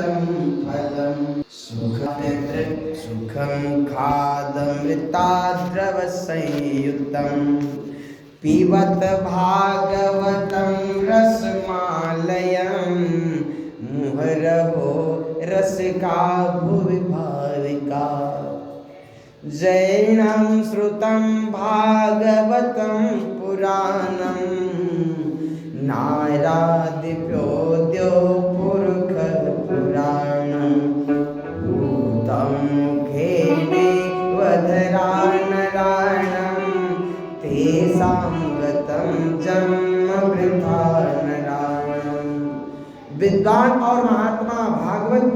फलम सुखम खादमृताद्रव संयुतम पिबत भागवतम रसमालयम मुहुरहो रसिका भुवि भाविका जैनं श्रुतं भागवतं पुराणं नारादिप्योऽद्यो पुरुषः पुराणं भूतं मुखेनैव धरानराणं तेषां गतं जन्म वृथा नराणम्। विद्वान और महात्मा भागवत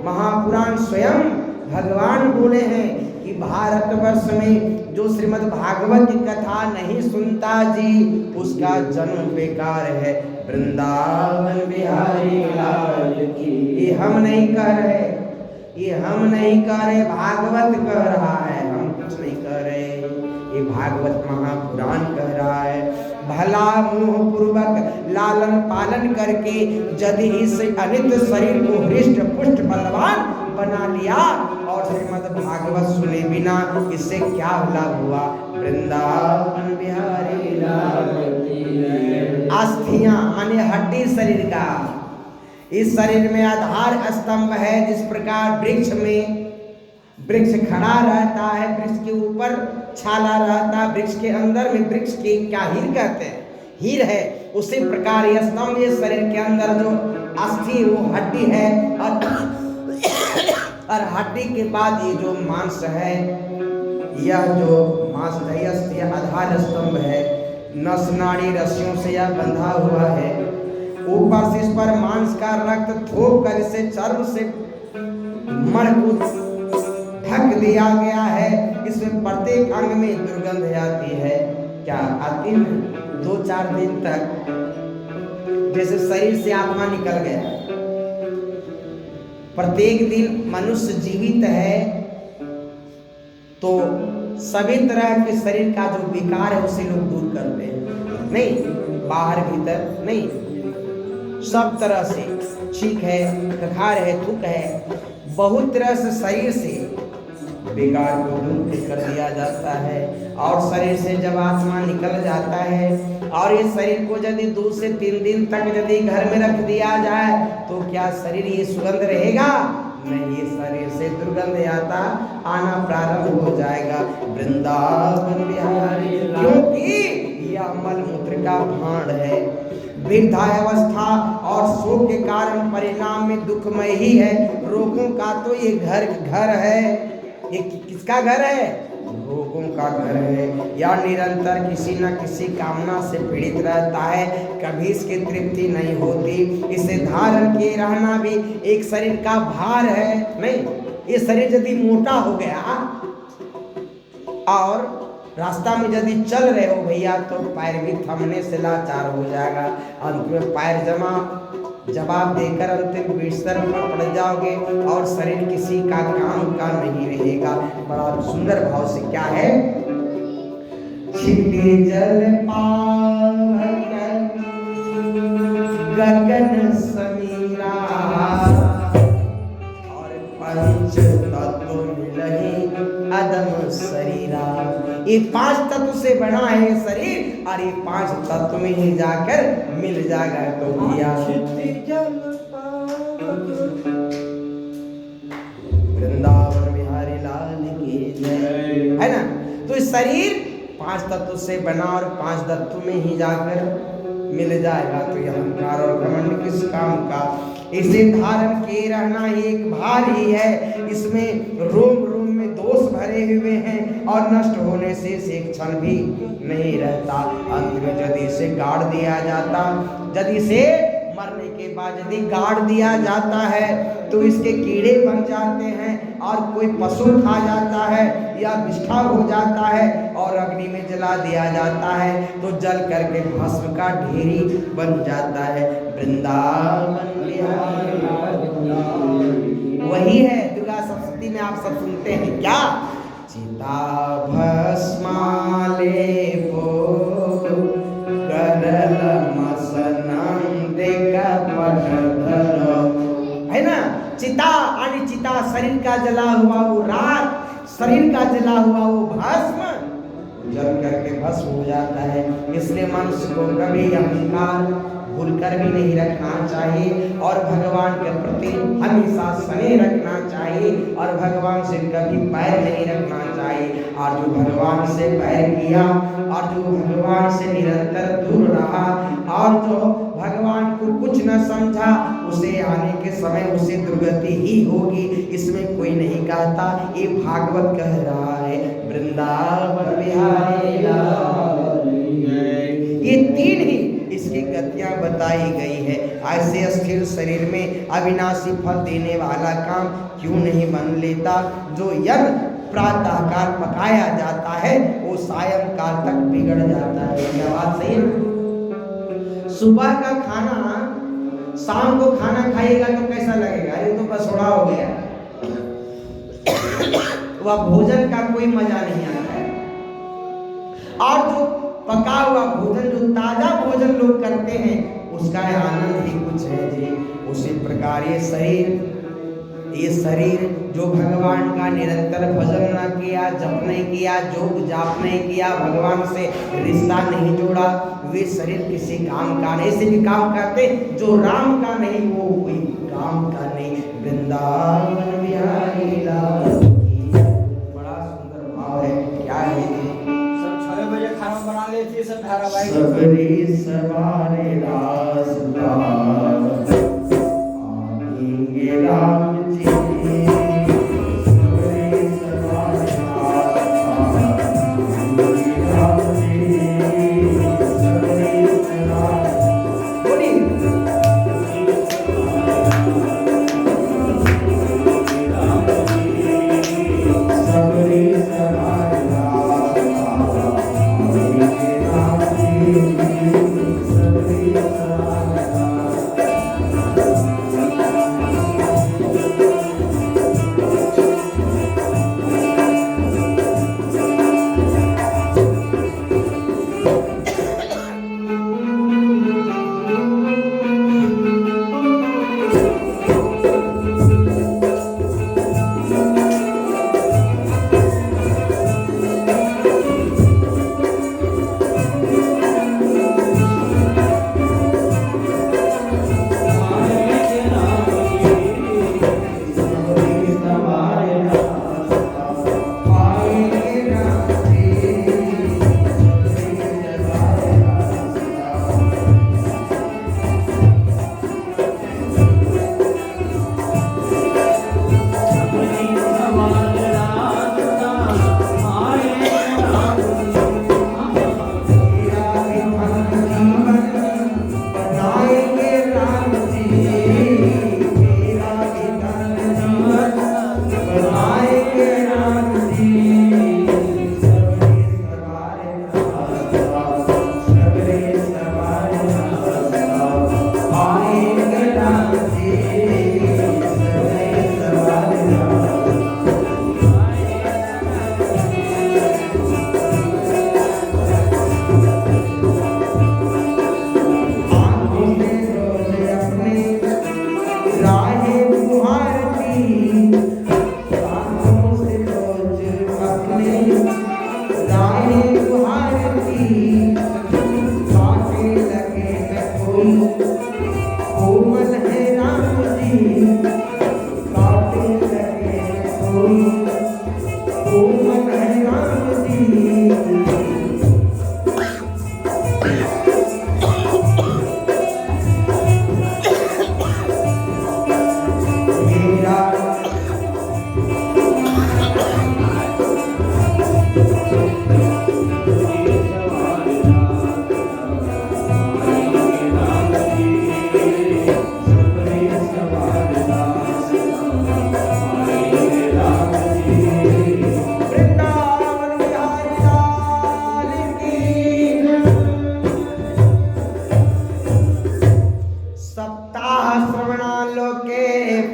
महापुराण स्वयं भगवान बोले हैं कि भारतवर्ष में जो श्रीमद् भागवत की कथा नहीं सुनता जी उसका जन्म बेकार है। वृंदावन बिहारी लाल की। ये हम नहीं कह रहे, ये हम नहीं कह रहे, भागवत कह रहा है, हम कुछ नहीं कह रहे, ये भागवत महापुराण कह रहा है। भला मोह पूर्वक लालन पालन करके यदि इस अनित शरीर को हृष्ट पुष्ट बलवान बना लिया और श्रीमद् भागवत सुने बिना इससे क्या लाभ हुआ। वृंदावन बिहारी लाल की। अस्थियां माने हड्डी शरीर का, इस शरीर में आधार स्तंभ है। जिस प्रकार वृक्ष में वृक्ष खड़ा रहता है, वृक्ष के ऊपर छाला रहता है, वृक्ष के अंदर में वृक्ष के क्या हीर कहते हैं, हीर है। उसी प्रकार ये स्तंभ ये शरीर के अंदर जो अस्थि वो हड्डी है और हड्डी के बाद ये जो मांस है, यह जो मांसदेह अस्थि आधार स्तंभ है, नस नाड़ी रस्सियों से यह बंधा हुआ है। ऊपर से इस पर मांस का रक्त थोप कर इसे चर्म से मण को ढक दिया गया है। इसमें प्रत्येक अंग में दुर्गंध आती है। क्या आती है? 2-4 दिन तक जैसे शरीर से आत्मा निकल गया। प्रत्येक दिन मनुष्य जीवित है तो सभी तरह के शरीर का जो विकार है उसे लोग दूर करते हैं, नहीं बाहर भीतर नहीं, सब तरह से छींक है, खखार है, थूक है, बहुत तरह से शरीर से विकार को दूर कर दिया जाता है। और शरीर से जब आत्मा निकल जाता है और ये शरीर को यदि 2 से 3 दिन तक यदि घर में रख दिया जाए तो क्या शरीर ये सुगंध रहेगा? नहीं, ये शरीर से दुर्गंध आना प्रारंभ हो जाएगा। वृंदावन बिहारी, क्योंकि यह मलमूत्र का भांड है। वृद्धावस्था और शोक के कारण परिणाम में दुखमय ही है। रोगों का तो ये घर है। ये किसका घर है? रोगों का घर है। या निरंतर किसी न किसी कामना से पीड़ित रहता है, कभी इसकी तृप्ति नहीं होती। इसे धारण किए रहना भी एक शरीर का भार है। नहीं, ये शरीर यदि मोटा हो गया और रास्ता में यदि चल रहे हो भैया तो पैर भी थमने से लाचार हो जाएगा। अंत में पैर जवाब देकर अंतिम बिस्तर पर पड़ जाओगे और शरीर किसी का काम का नहीं रहेगा। बड़ा सुंदर भाव से क्या है? छिपे जल पावक गगन समीरा और पंच तत्व मिलहि अदम शरीरा। ये 5 तत्व से बना है शरीर और ये 5 तत्व में ही जाकर मिल जाएगा। तो भैया वृंदावन बिहारी लाल की जय, है ना। तो इस शरीर 5 तत्व से बना और 5 तत्व में ही जाकर मिल जाएगा। तो यह अहंकार और घमंड किस काम का? इसे धारण किए रहना एक भार ही है। इसमें रोम रोम में दोष भरे हुए हैं और नष्ट होने से एक क्षण भी नहीं रहता। अंत में यदि इसे गाड़ दिया जाता, यदि इसे मरने के बाद यदि गाड़ दिया जाता है तो इसके कीड़े बन जाते हैं और कोई पशु खा जाता है या विष्ठा हो जाता है और अग्नि में जला दिया जाता है तो जल करके भस्म का ढेरी बन जाता है। वृंदावन वही है। दुर्गा सप्तमी में आप सब सुनते हैं क्या? चिता भस्माले है ना। चिता आणि चिता शरीर का जला हुआ वो राख, शरीर का जला हुआ वो भस्म जल करके भस्म हो जाता है। इसलिए मनुष्य को कभी अहंकार भूलकर भी नहीं रखना चाहिए और भगवान के प्रति हमेशा स्नेह रखना चाहिए और भगवान से कभी बैर नहीं रखना चाहिए। और जो भगवान से बैर किया और जो भगवान से निरंतर दूर रहा और जो भगवान को कुछ न समझा, उसे आने के समय उसे दुर्गति ही होगी। इसमें कोई नहीं कहता, ये भागवत कह रहा है। वृंदावन बिहारी लाल, ये तीन ही इसकी गतियां बताई गई है। ऐसे अस्थिर शरीर में अविनाशी फल देने वाला काम क्यों नहीं बन लेता? जो यज्ञ प्रातः काल पकाया जाता है वो सायंकाल तक बिगड़ जाता है। क्या बात सही है? सुबह का खाना शाम को खाना खाइएगा तो कैसा लगेगा? ये तो पसोड़ा हो गया, वह भोजन का कोई मजा नहीं आता है। और जो पका हुआ भोजन, जो ताजा भोजन लोग करते हैं, उसका आनंद ही कुछ है जी। उसी प्रकार ये शरीर जो भगवान का निरंतर भजन न किया, जप नहीं किया, जोग जाप नहीं किया, भगवान से रिश्ता नहीं जोड़ा, वे शरीर किसी काम का नहीं। ऐसे भी काम करते जो राम का नहीं, वो कोई काम का नहीं। वृंदावन बिहारी लाल, बड़ा सुंदर भाव है। क्या है? खाना बना लेती सब धारावाहिक सबरी सवारे रास्ता आएंगे राम जी, सबरी सवारे रास्ता आएंगे राम जी, सबरी सवारे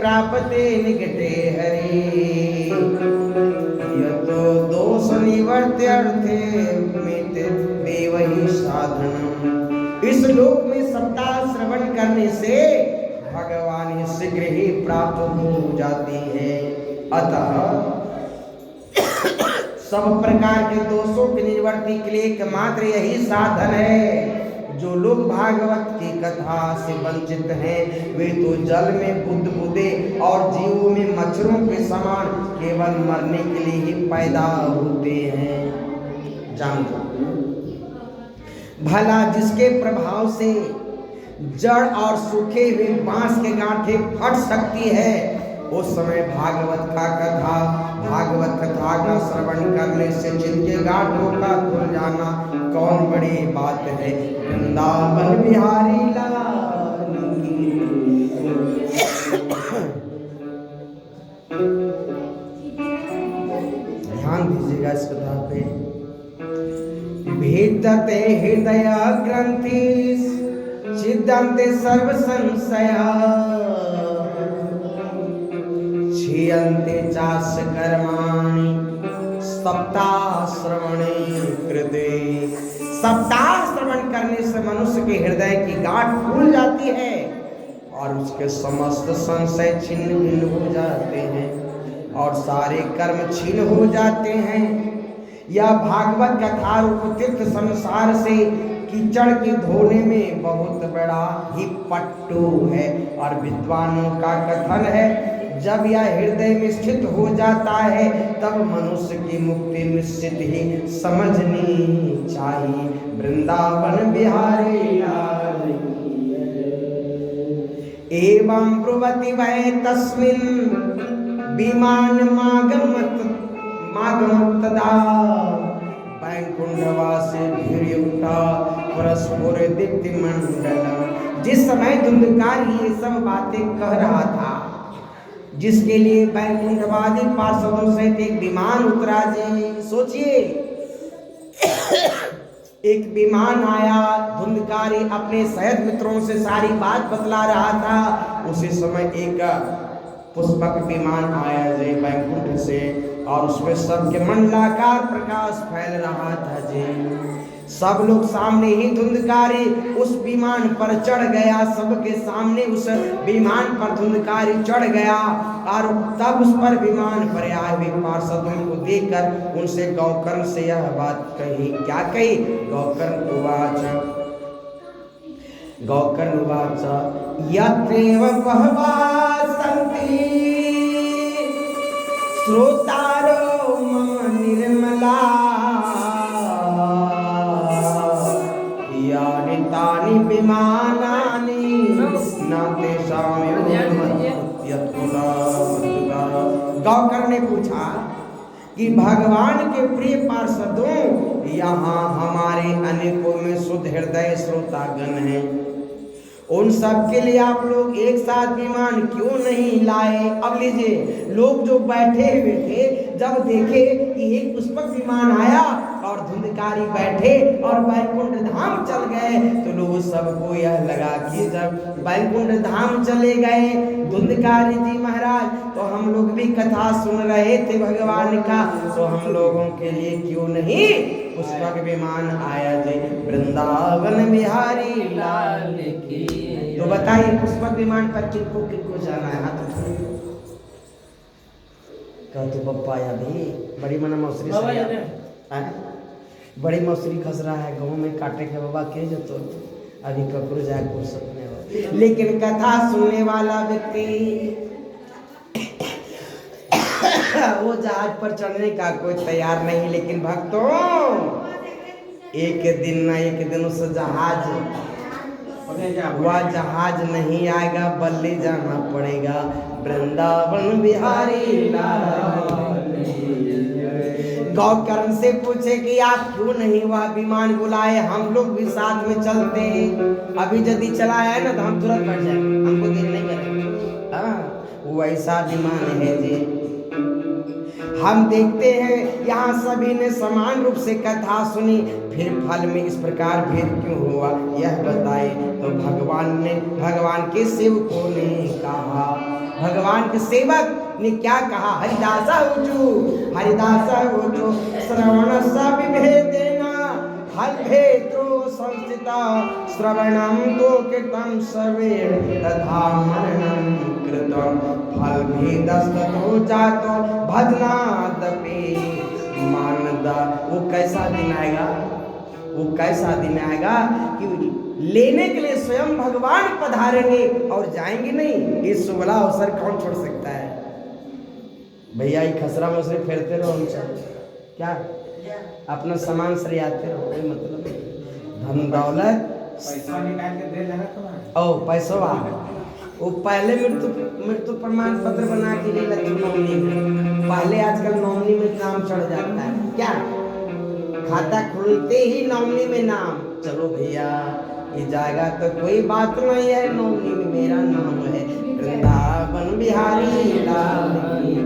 प्रापते निकटे हरि यतो दोष निवर्त्य अर्थे मिते देवहि साधनम। इस लोक में सप्ताह श्रवण करने से भगवान ही शीघ्र ही प्राप्त हो जाती है। अतः सब प्रकार के दोषों की निवृत्ति के लिए एकमात्र यही साधन है। जो लोग भागवत की कथा से वंचित हैं वे तो जल में बुदबुदे और जीवों में मच्छरों के समान केवल मरने के लिए ही पैदा होते हैं। जान दो भला जिसके प्रभाव से जड़ और सूखे हुए बांस के गांठे फट सकती है, उस समय भागवत कथा का श्रवण करने से जिनके गांठों का खुल जाना कौन बड़ी बात है। वृंदावन बिहारी लाल की। ध्यान दीजिएगा इस कथा पे। भेदते हृदय ग्रंथि छिदन्ते सर्व संशया क्षीयन्ते चास्य कर्माणि सप्ताह श्रवणे कृते। सप्ताह श्रवण करने से मनुष्य के हृदय की गांठ खुल जाती है और उसके समस्त संशय छिन्न भिन्न हो जाते हैं और सारे कर्म छीन हो जाते हैं। यह भागवत कथा रूप तीर्थ संसार से कीचड़ के धोने में बहुत बड़ा ही पट्टू है। और विद्वानों का कथन है जब यह हृदय में स्थित हो जाता है तब मनुष्य की मुक्ति निश्चित ही समझनी चाहिए। वृंदावन बिहारी लाल एवं ब्रुवति वै तस्मिन् विमान मागमत्तदा वैकुंठवासे भीर्युक्ता परस्पर दीप्ति मंडलम। जिस समय धुंधकारी ये सब बातें कह रहा था, जिसके लिए वैकुंठवादी पार्षदों से एक विमान उतरा जी। सोचिए एक विमान आया, धुंधकारी अपने सहज मित्रों से सारी बात बतला रहा था। उसी समय एक पुष्पक विमान आया जी वैकुंठ से और उसमें सबके मंडलाकार प्रकाश फैल रहा था जी। सब लोग सामने ही धुंधकारी उस विमान पर चढ़ गया, सबके सामने उस विमान पर धुंधकारी चढ़ गया और तब उस पर विमान पर आए हुए पार्षदों को देखकर उनसे गौकर्ण से यह बात कही। क्या कही? गौकर्ण उवाच यत्रैव बहवः सन्ति श्रोतारो मम निर्मला तानि विमानानि न तेषां गौकर्ण ने पूछा कि भगवान के प्रिय पार्षदों, यहाँ हमारे अनेकों में शुद्ध हृदय श्रोतागण हैं, उन सब के लिए आप लोग एक साथ विमान क्यों नहीं लाए? अब लीजिए, लोग जो बैठे हुए थे जब देखे कि एक पुष्पक विमान आया और धुंधकारी बैठे और वैकुंठ धाम चल गए, तो लोग सबको यह लगा कि जब वैकुंठ धाम चले गए धुंधकारी जी महाराज, तो हम लोग भी कथा सुन रहे थे भगवान का, तो हम लोगों के लिए क्यों नहीं पुष्पक विमान आया जी। वृंदावन बिहारी लाल की। तो बताइए पुष्पक विमान पर किनको किनको जाना है? हाथ उठाइए। कहते पप्पा अभी बड़ी मना मौसरी बड़ी मौसरी खस रहा है गाँव में काटे के बाबा के जो तो अभी ककरो जाए को सकने हो। लेकिन कथा सुनने वाला व्यक्ति वो जहाज पर चढ़ने का कोई तैयार नहीं। लेकिन भक्तों, एक दिन ना एक दिन उस जहाज वह जहाज नहीं आएगा, बल्ली जाना पड़ेगा। वृंदावन बिहारी लाल। गौकर्ण से पूछे कि आप क्यों नहीं वह विमान बुलाए, हम लोग भी साथ में चलते। अभी यदि चला है ना तो हम तुरंत बैठ जाएंगे, हमको देर नहीं करेंगे। हाँ, वैसा विमान है जी। हम देखते हैं यहाँ सभी ने समान रूप से कथा सुनी, फिर फल में इस प्रकार भेद क्यों हुआ यह बताए। तो भगवान के सेवकों ने कहा, भगवान के सेवक ने क्या कहा? हरिदासा ऊचू श्रवण सा विभेदेना हल भेदो संस्थिता श्रवणं तो कीर्तन सर्वेण तथा मननं कृतं फल भेदस्ततो जातो भजनादपि मानदा। वो कैसा दिन आएगा, वो कैसा दिन आएगा कि लेने के लिए स्वयं भगवान पधारेंगे और जाएंगे नहीं। ये सुबला अवसर कौन छोड़ सकता है भैया? ये खसरा मसरे फेरते रहो, हम सब क्या अपना सामान सरियाते रहो, कोई मतलब धन दौलत पैसा निकाल के दे देना तुम्हारा। ओ पैसा वो पहले मृत्यु प्रमाण पत्र बना के ले लेते नॉमिनी में। पहले आजकल नॉमिनी में नाम चढ़ जाता है, क्या खाता खुलते ही नॉमिनी में नाम। चलो भैया ये जाएगा तो कोई बात नहीं है, नॉमिनी में मेरा नाम है। वृंदावन बिहारी लाल की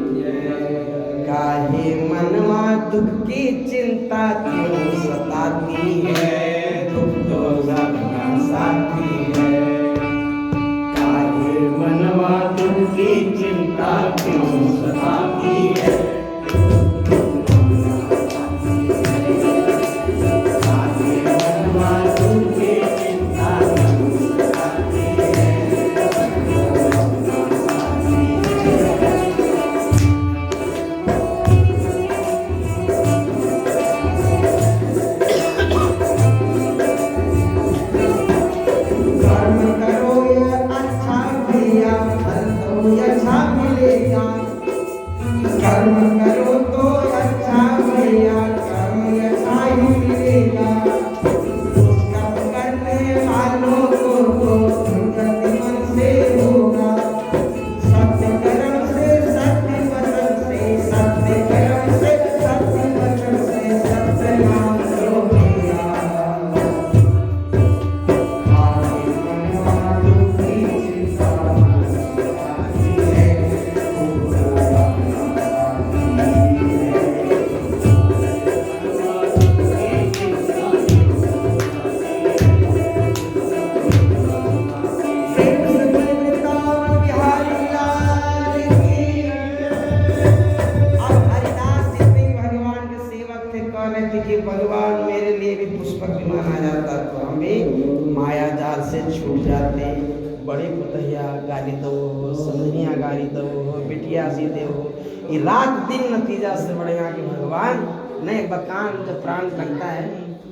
काहे मनवा दुख की चिंता क्यों सताती है, दुख तो सबका साथी है। काहे मनवा दुख की चिंता क्यों सताती है,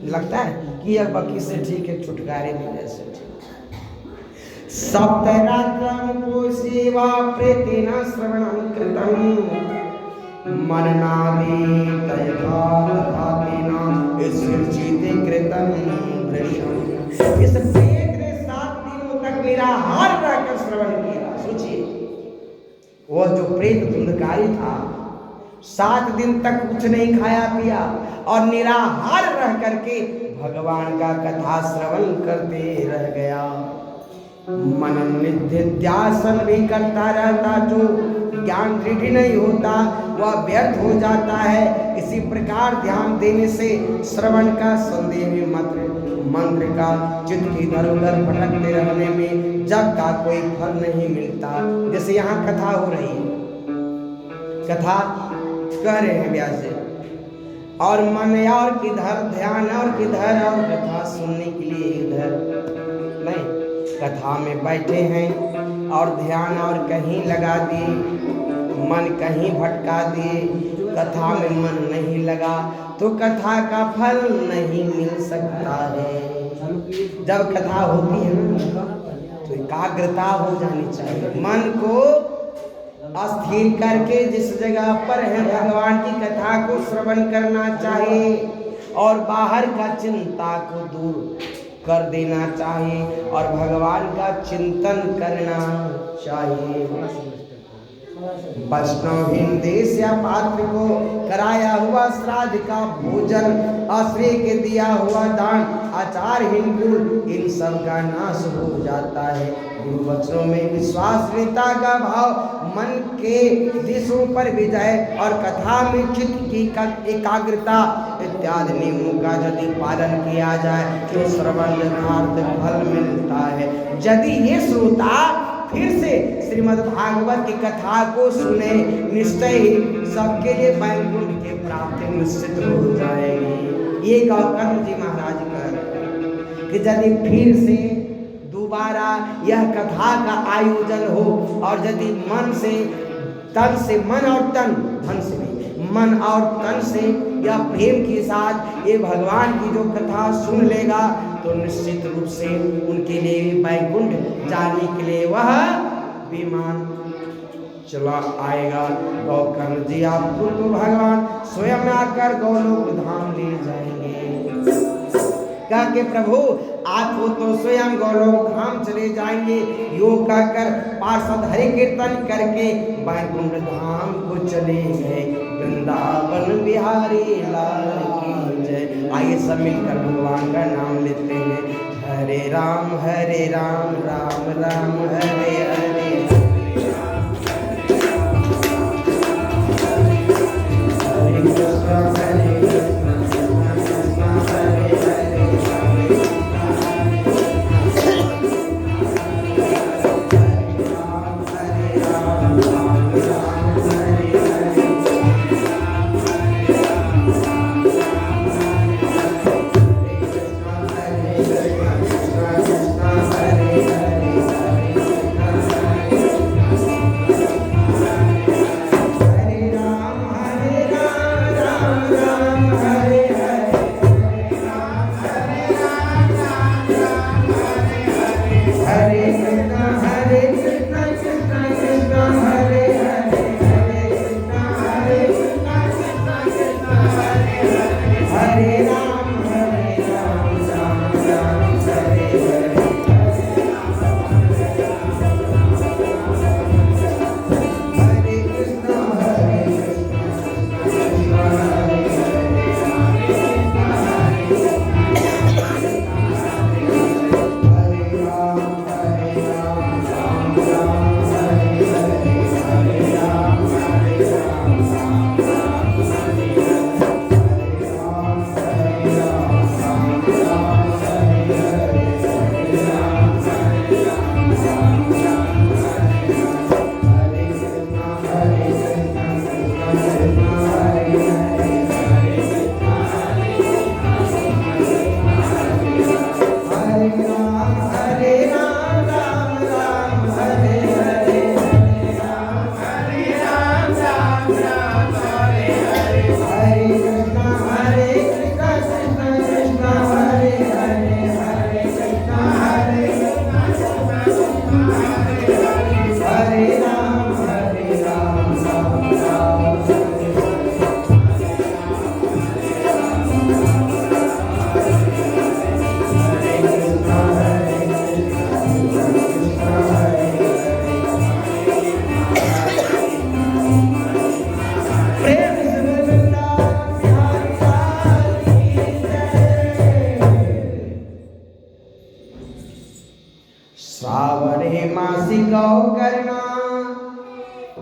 लगता है कि अब बाकी से ठीक है, छुटकारे मिले से ठीक। सप्तरात्रं को सेवा प्रेतेना श्रवणं कृतं मननादि तयथा तथातेना इसर्चिते कृतं वृषं। इस प्रेत ने 7 दिनों तक निराहार रहकर श्रवण किया। सोचिए वो जो प्रेत धुंधकारी था 7 दिन तक कुछ नहीं खाया पिया और निराहार रह करके भगवान का कथा श्रवण करते रह गया। मनन निध्यासन भी करता रहता, जो ज्ञान दृढ़ नहीं होता वह व्यर्थ हो जाता है। इसी प्रकार ध्यान देने से श्रवण का संदेह में मंत्र का चित्त इधर उधर भटकते रहने में जब का कोई फल नहीं मिलता। जैसे यहाँ कथा हो रही है, कथा कह रहे हैं व्यास जी, और मन और किधर, ध्यान और किधर, और कथा सुनने के लिए इधर नहीं। कथा में बैठे हैं और ध्यान और कहीं लगा दिए, मन कहीं भटका दिए, कथा में मन नहीं लगा तो कथा का फल नहीं मिल सकता है। जब कथा होती है ना तो एकाग्रता हो जानी चाहिए, मन को अस्थिर करके जिस जगह पर है भगवान की कथा को श्रवण करना चाहिए और बाहर का चिंता को दूर कर देना चाहिए और भगवान का चिंतन करना चाहिए। वैष्णवहीन देश या पात्र को कराया हुआ श्राद्ध का भोजन, आश्रय के दिया हुआ दान, आचारहीन कुल, इन सब का नाश हो जाता है। गुरु वचनों में विश्वासनीयता का भाव, मन के दिशों पर विजय और कथा में चित्त की एकाग्रता इत्यादि नियमों का यदि पालन किया जाए तो श्रवण यथार्थ फल मिलता है। यदि ये श्रोता फिर से श्रीमद् भागवत की कथा को सुने, निश्चय ही सबके लिए वैकुंठ की प्राप्ति निश्चित हो जाएगी। ये गौतम जी महाराज कह रहे हैं। कि यदि फिर से दोबारा यह कथा का आयोजन हो और यदि मन से तन से मन और तन धन से नहीं मन और तन से या प्रेम के साथ ये भगवान की जो कथा सुन लेगा तो निश्चित रूप से उनके लिए वैकुंठ जाने के लिए वह विमान चला आएगा। गौकर्ण जी आपको तो भगवान स्वयं आकर गौलोक धाम ले जाएंगे। कह के प्रभु आपको तो स्वयं गौलोक धाम चले जाएंगे। योग कहकर पार्षद हरि कीर्तन करके वैकुंठ धाम को चले गए। वृंदावन बिहारी लाल की जय। आइए सब मिलकर भगवान का नाम लेते हैं। हरे राम राम राम हरे हरे।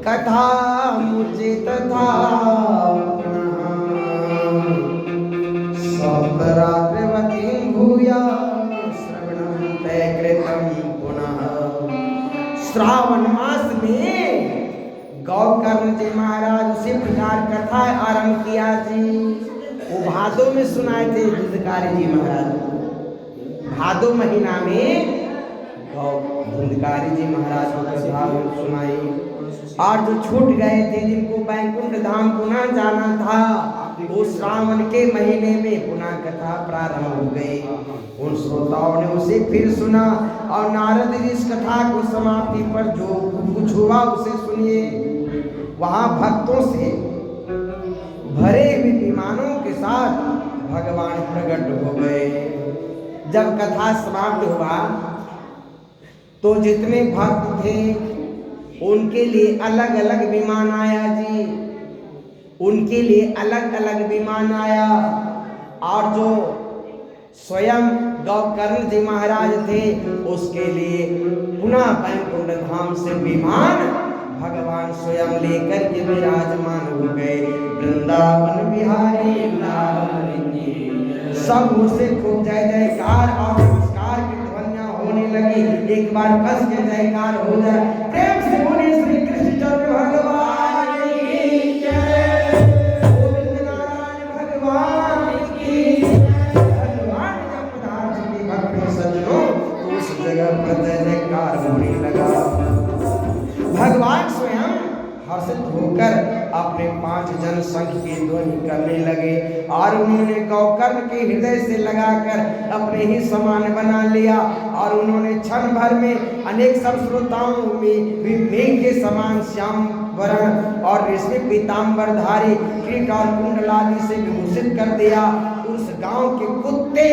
कथा मुझे तथा सौतरात्रिवती भूया श्रवणं ते कृतं पुनः। श्रावण मास में गौकर्ण जी महाराज उसी प्रकार कथा आरंभ किया जी। वो भादो में सुनाए थे धुंधकारी जी महाराज। भादो महीना में धुंधकारी जी महाराज को कथा सुनाई। और जो छूट गए थे जिनको वैकुंठ धाम पुनः जाना था वो श्रावण के महीने में पुनः कथा प्रारंभ हो गई। उन श्रोताओं ने उसे फिर सुना और नारद जी इस कथा को समाप्ति पर जो कुछ हुआ उसे सुनिए। वहां भक्तों से भरे हुए विमानों के साथ भगवान प्रकट हो गए। जब कथा समाप्त हुआ तो जितने भक्त थे उनके लिए अलग अलग विमान आया जी। उनके लिए अलग अलग विमान आया। और जो स्वयं गौकर्ण जी महाराज थे उसके लिए पुनः वैकुंठ धाम से विमान भगवान स्वयं लेकर के विराजमान हो गए। वृंदावन बिहारी लाल की। सब उसे खूब जय जयकार और नमस्कार की ध्वनियां होने लगी। एक बार कस के जयकार हो जाए। प्रेम से बोले श्री कृष्णचंद्र भगवान की जय। गोविंद नारायण भगवान की। भगवान जब पधार चुके भक्त हर्षित होकर अपने 5 जन शंख की ध्वनि करने लगे और उन्होंने गौकर्ण के हृदय से लगाकर अपने ही समान बना लिया और उन्होंने क्षण भर में अनेक सब श्रोताओं में भी मेघ के समान श्याम वर्ण और रेशमी पीताम्बरधारी किरीट और कुंडलादि से विभूषित कर दिया। उस गांव के कुत्ते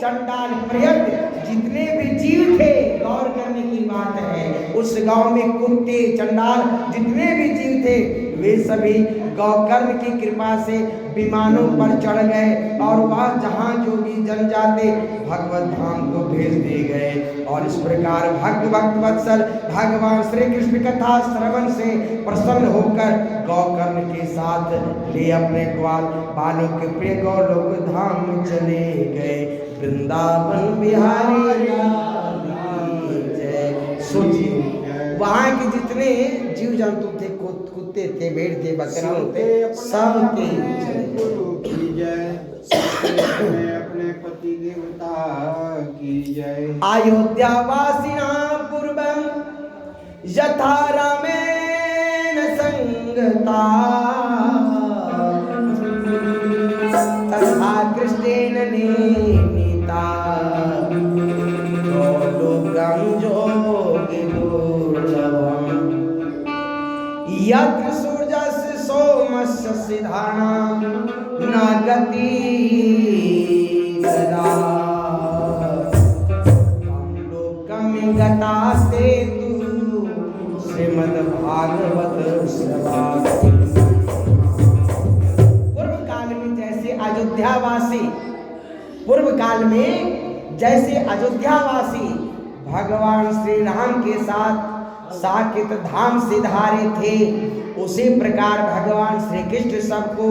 चंडाल पर्यंत जितने भी जीव थे, गौर करने की बात है, उस गांव में कुत्ते चंडाल जितने भी जीव थे वे सभी गौकर्ण की कृपा से विमानों पर चढ़ गए और वह जहाँ जोगी जन जाते भगवत धाम को भेज दिए गए। और इस प्रकार भक्त वत्सल भगवान श्री कृष्ण कथा श्रवण से प्रसन्न होकर गौकर्ण के साथ ले अपने ग्वाल बालों के प्रिय गौलोक धाम चले गए। वृंदावन बिहारी जय। सोचिए वहाँ के जितने जीव जंतु थे, कुत्ते थे, भेड़ थे, बकरियों थे, सब के अपने पति देवता की जय। अयोध्या वासिना पूर्वं यथा रामेण संगता तथा कृष्णेन नीता गोलोकं योगी दुर्लभम् यत्र सूर्यस्य सोमस्य सिधानां न गति सदा लोकं गतास्ते तु श्रीमद्भागवत श्रवा। पूर्व काल में जैसे अयोध्यावासी भगवान श्री राम के साथ साकेत धाम से धारे थे, उसी प्रकार भगवान श्री कृष्ण सबको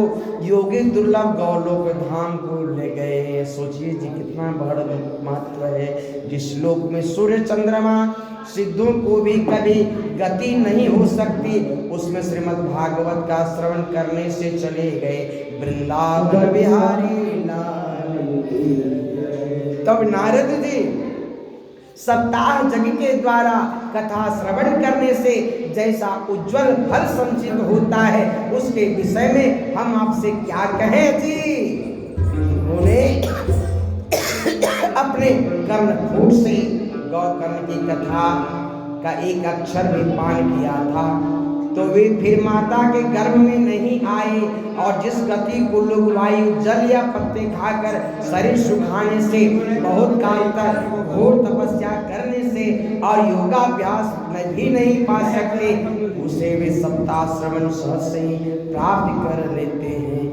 योगी दुर्लभ गौलोक धाम को ले गए। सोचिए जी कितना बड़ा महत्व है। जिस लोक में सूर्य चंद्रमा सिद्धों को भी कभी गति नहीं हो सकती, उसमें श्रीमद् भागवत का श्रवण करने से चले गए। वृंदावन बिहारी लाल की जय। तब नारद जी सप्ताह यज्ञ के द्वारा कथा श्रवण करने से जैसा उज्जवल फल संचित होता है, उसके विषय में हम आपसे क्या कहें जी। उन्होंने अपने कर्णफूट से गौकर्ण की कथा का एक अक्षर भी पान किया था, तो वे फिर माता के गर्भ में नहीं आए। और जिस गति को लोग वायु जल या पत्ते खाकर शरीर सुखाने से, बहुत काल तक घोर तपस्या करने से और योगाभ्यास भी नहीं पा सकते, उसे वे सप्ताह श्रवण सहज से ही प्राप्त कर लेते हैं।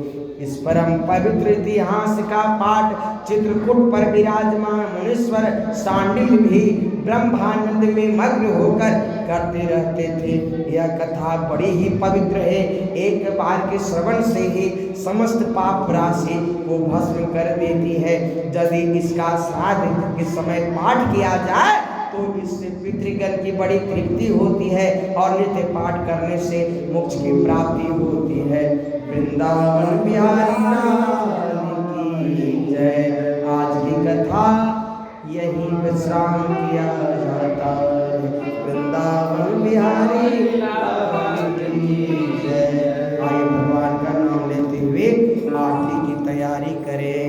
इस परम पवित्र इतिहास का पाठ चित्रकूट पर विराजमान मुनीश्वर सांडिल भी ब्रह्मानंद में मग्न होकर करते रहते थे। यह कथा बड़ी ही पवित्र है। एक बार के श्रवण से ही समस्त पाप राशि को भस्म कर देती है। यदि इसका श्राद्ध के समय पाठ किया जाए तो इससे पितृगण की बड़ी तृप्ति होती है और नित्य पाठ करने से मोक्ष की प्राप्ति होती है। वृंदावन बिहारी लाल की जय। आज की कथा यही विश्राम किया जाता है। वृंदावन बिहारी लाल की जय। आइए भगवान का नाम लेते हुए आरती की तैयारी करें।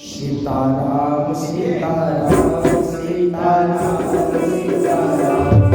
सीताराम सीताराम सीताराम सीताराम।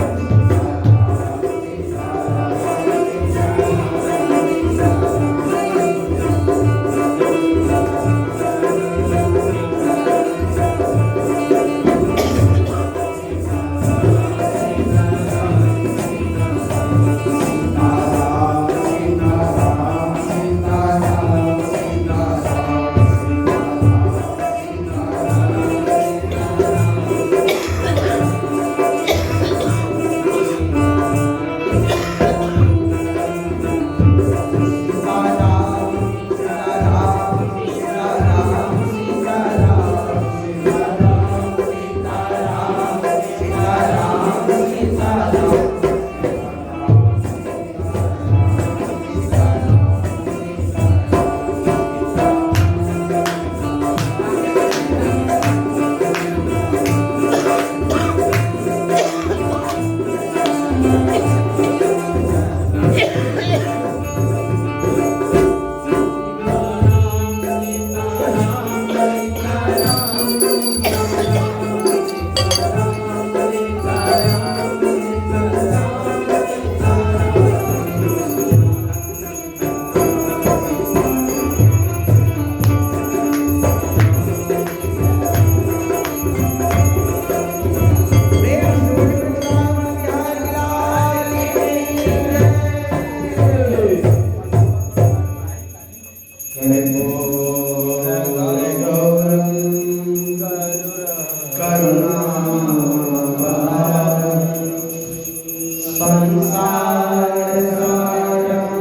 संसार सारम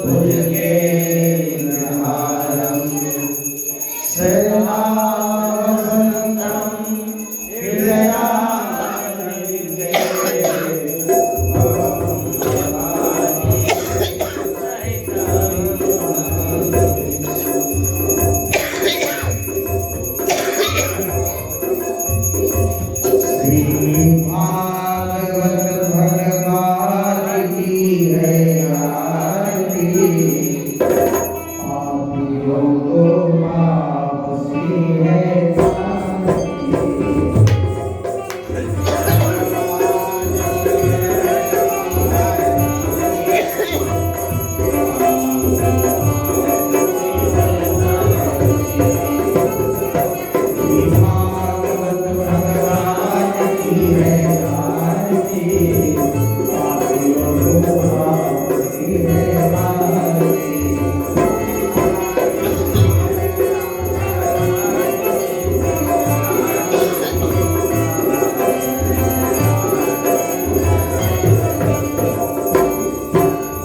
भुजगेन्द्रहारम सदा वसन्तं हृदयारविन्दे भागवत भगवान की है आरती पापियों को पाप से है भागवत भगवान की है आरती पापियों को पाप से है आरती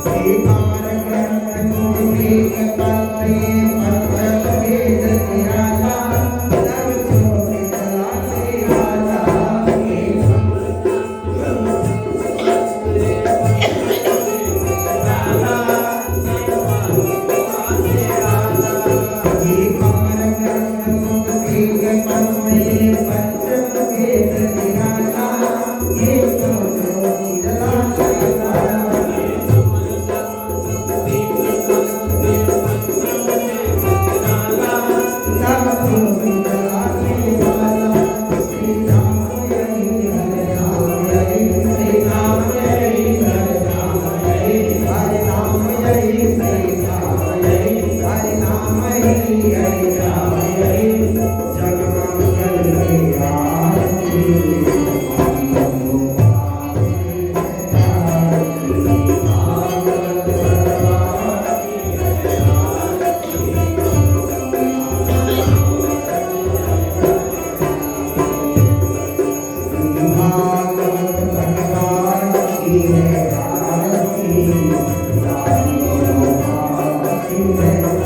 श्रीकार ग्रंथ मुनि कपत्रे पर्वत वेद निराला नव छोटे चलाते वाला श्रीकार ग्रंथ मुनि कपत्रे पर्वत वेद निराला ये छोटे चलाते वाला भागवत भगवान की है आरती पापियों पाप से है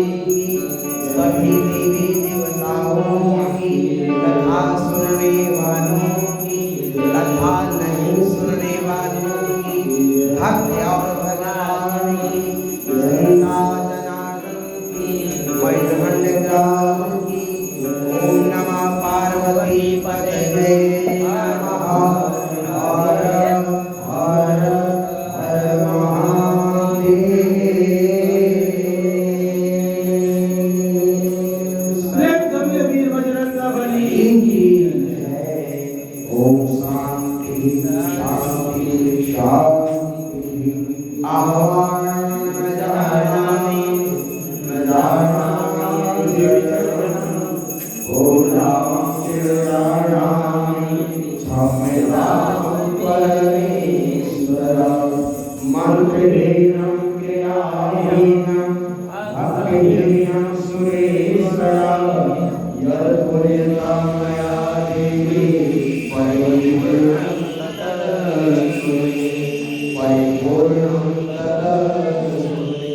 की, सभी देवी देवताओं की तथा सुनने वालों की तथा नहीं सुनने वालों की, भक्त और भगवान की, जनता जनार्दन की, मयूरभंज ग्राम की। ओम नमः पार्वती पतये नमः। हर हर हर महादेव। वीर बजरंगबली की जय। ओम शांति शांति शांति। आह्वान न जानामि न जानामि ओम राम शिवरामी क्षम्यतां परमेश्वर। मंत्रहीनं क्रियाहीनं भक्तिहीनं सुरेश्वर। यत्पुण्यं मया देवी परिपूर्णं तदस्तु मे। परिपूर्णं तदस्तु मे।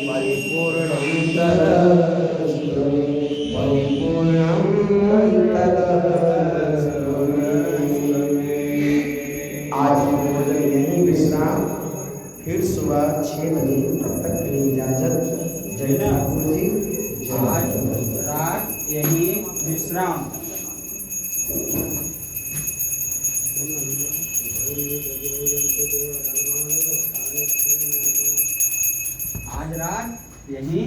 परिपूर्णं तदस्तु मे। परिपूर्णं तदस्तु मे। आज के भोजन यहीं विश्राम, फिर सुबह 6 बजे तब तक के लिए इजाजत। जय ठाकुर जी। आज रात यही विश्राम। आज रात यही